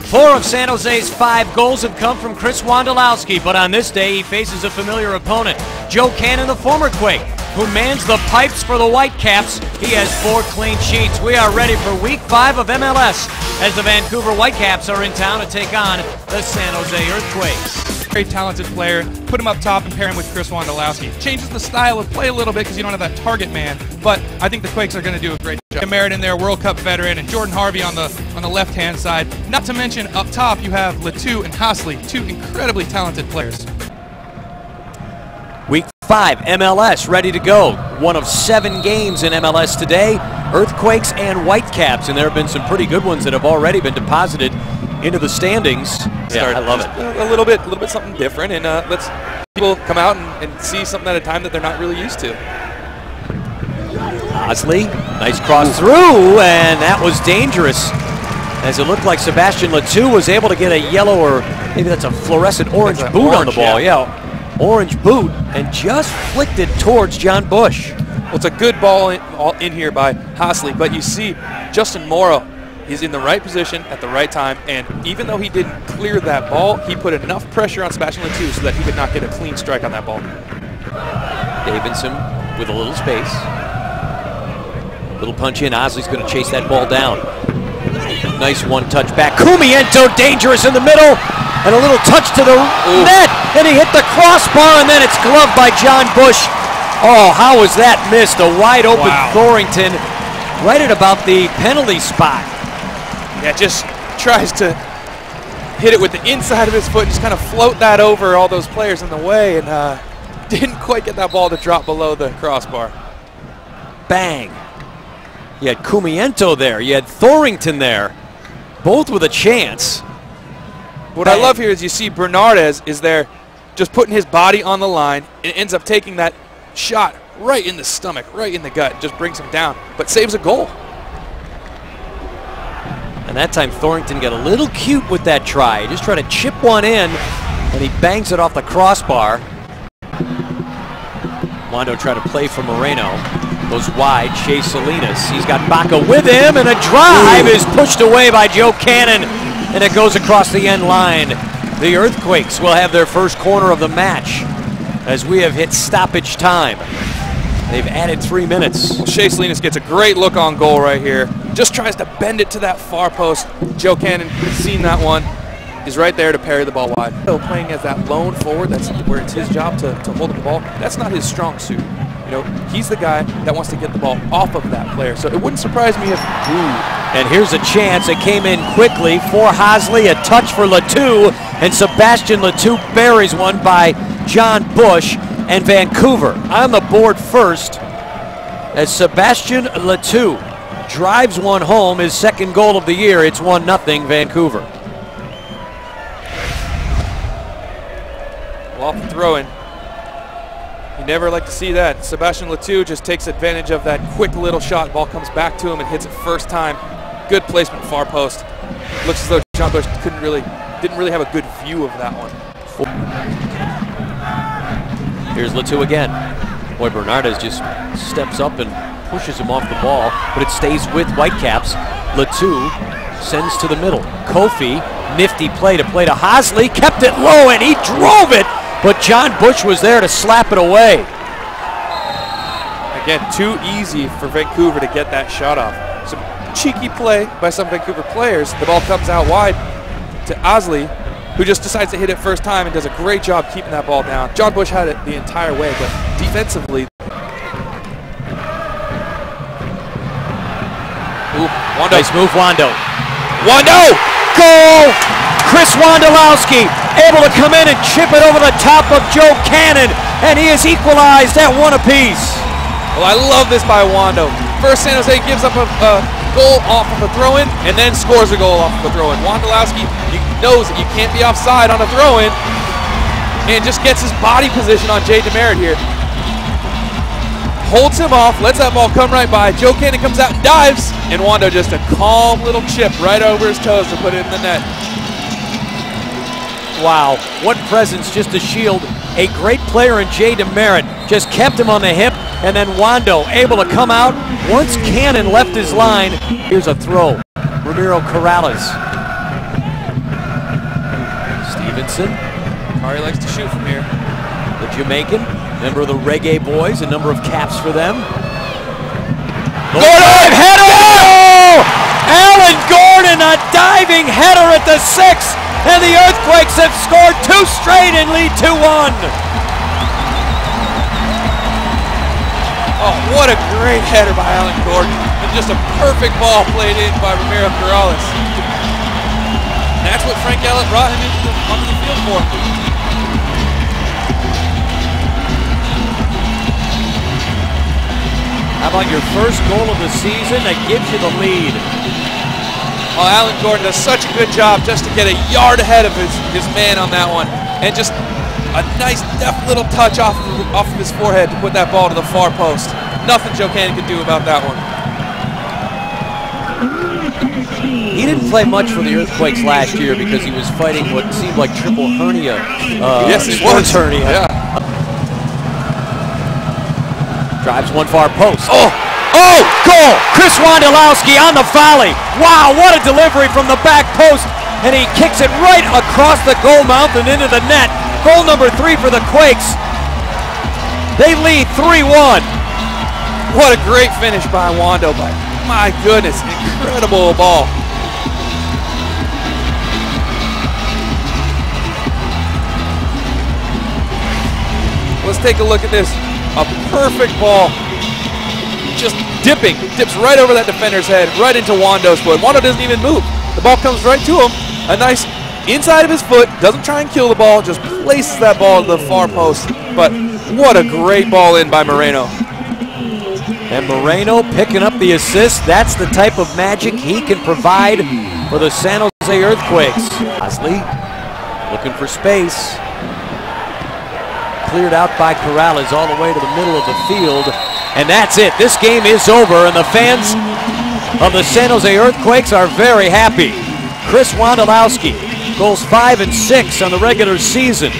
4 of San Jose's 5 goals have come from Chris Wondolowski, but on this day he faces a familiar opponent, Joe Cannon, the former Quake, who mans the pipes for the Whitecaps. He has 4 clean sheets. We are ready for Week 5 of MLS as the Vancouver Whitecaps are in town to take on the San Jose Earthquakes. Very talented player. Put him up top and pair him with Chris Wondolowski. Changes the style of play a little bit because you don't have that target man, but I think the Quakes are going to do a great job. Merritt in there, World Cup veteran, and Jordan Harvey on the left-hand side. Not to mention up top you have Toux and Hassli, 2 incredibly talented players. Week 5 MLS ready to go. 1 of 7 games in MLS today, Earthquakes and Whitecaps, and there have been some pretty good ones that have already been deposited into the standings. Yeah, I love it. A little bit something different, and let's people come out and see something at a time that they're not really used to. Hassli, nice cross through, and that was dangerous, as it looked like Sebastien was able to get a yellow, or maybe that's a fluorescent orange boot on the ball. Yeah, orange boot, and just flicked it towards John Bush. Well, it's a good ball in here by Hassli, but you see Justin Morrow, he's in the right position at the right time, and even though he didn't clear that ball, he put enough pressure on Sebastien so that he could not get a clean strike on that ball. Davidson with a little space. Little punch in. Hassli's going to chase that ball down. Nice one-touch back. Cumiento dangerous in the middle, and a little touch to the net, and he hit the crossbar, and then it's gloved by John Bush. Oh, how was that missed? A wide-open Thorrington right at about the penalty spot. Yeah, just tries to hit it with the inside of his foot, just kind of float that over all those players in the way, and didn't quite get that ball to drop below the crossbar. Bang. You had Cumiento there. You had Thorrington there. Both with a chance. What I love here is you see Bernardez is there just putting his body on the line and ends up taking that shot right in the stomach, right in the gut. Just brings him down, but saves a goal. And that time Thorrington got a little cute with that try. He just tried to chip one in, and he bangs it off the crossbar. Wando tried to play for Moreno. Goes wide, Shea Salinas. He's got Baca with him, and a drive is pushed away by Joe Cannon, and it goes across the end line. The Earthquakes will have their first corner of the match as we have hit stoppage time. They've added 3 minutes. Well, Shea Salinas gets a great look on goal right here. Just tries to bend it to that far post. Joe Cannon has seen that one. He's right there to parry the ball wide. So playing as that lone forward, that's where it's his job to hold the ball. That's not his strong suit. You know, he's the guy that wants to get the ball off of that player. So it wouldn't surprise me if... And here's a chance. It came in quickly for Hassli. A touch for Toux, and Sebastien buries one by John Bush, and Vancouver on the board first as Sebastien drives one home, his 2nd goal of the year. It's 1-0 Vancouver. Well, off the throw-in. You never like to see that. Sebastien just takes advantage of that quick little shot. Ball comes back to him and hits it first time. Good placement, far post. Looks as though John Bush didn't really have a good view of that one. Here's Toux again. Boy, Bernardez just steps up and pushes him off the ball, but it stays with Whitecaps. Toux sends to the middle. Kofi, nifty play to Hassli, kept it low, and he drove it, but John Bush was there to slap it away. Again, too easy for Vancouver to get that shot off. Some cheeky play by some Vancouver players. The ball comes out wide to Hassli, who just decides to hit it first time and does a great job keeping that ball down. John Bush had it the entire way, but defensively... Wando. Nice move, Wando. Goal! Chris Wondolowski able to come in and chip it over the top of Joe Cannon, and he is equalized at 1 apiece. Well, I love this by Wando. First, San Jose gives up a goal off of a throw-in, and then scores a goal off of a throw-in. Wondolowski knows that you can't be offside on a throw-in, and just gets his body position on Jay Demerit here. Holds him off, lets that ball come right by. Joe Cannon comes out and dives, and Wando just a calm little chip right over his toes to put it in the net. Wow, what presence just to shield a great player in Jay Demerit. Just kept him on the hip, and then Wando able to come out. Once Cannon left his line, here's a throw. Ramiro Corrales Johnson, Kari likes to shoot from here. the Jamaican, member of the Reggae Boys, a number of caps for them. Gordon, header! Alan Gordon, a diving header at the 6th, and the Earthquakes have scored 2 straight and lead 2-1. Oh, what a great header by Alan Gordon. And just a perfect ball played in by Ramiro Corrales. And that's what Frank Ellett brought him onto the field for. How about your first goal of the season that gives you the lead? Oh, Alan Gordon does such a good job just to get a yard ahead of his man on that one. And just a nice deft little touch off of his forehead to put that ball to the far post. Nothing Joe Cannon could do about that one. He didn't play much for the Earthquakes last year because he was fighting what seemed like triple hernia. Yes, it sports was. hernia. Yeah. Drives one far post. Oh! Oh! Goal! Chris Wondolowski on the volley. Wow, what a delivery from the back post. And he kicks it right across the goal mouth and into the net. Goal number 3 for the Quakes. They lead 3-1. What a great finish by Wondo, but my goodness, incredible ball. Let's take a look at this. A perfect ball. Just dips right over that defender's head, right into Wando's foot. Wondo doesn't even move. The ball comes right to him. A nice inside of his foot, doesn't try and kill the ball, just places that ball to the far post. But what a great ball in by Moreno. And Moreno picking up the assist. That's the type of magic he can provide for the San Jose Earthquakes. Hassli looking for space. Cleared out by Corrales all the way to the middle of the field. And that's it. This game is over, and the fans of the San Jose Earthquakes are very happy. Chris Wondolowski, goals 5 and 6 on the regular season.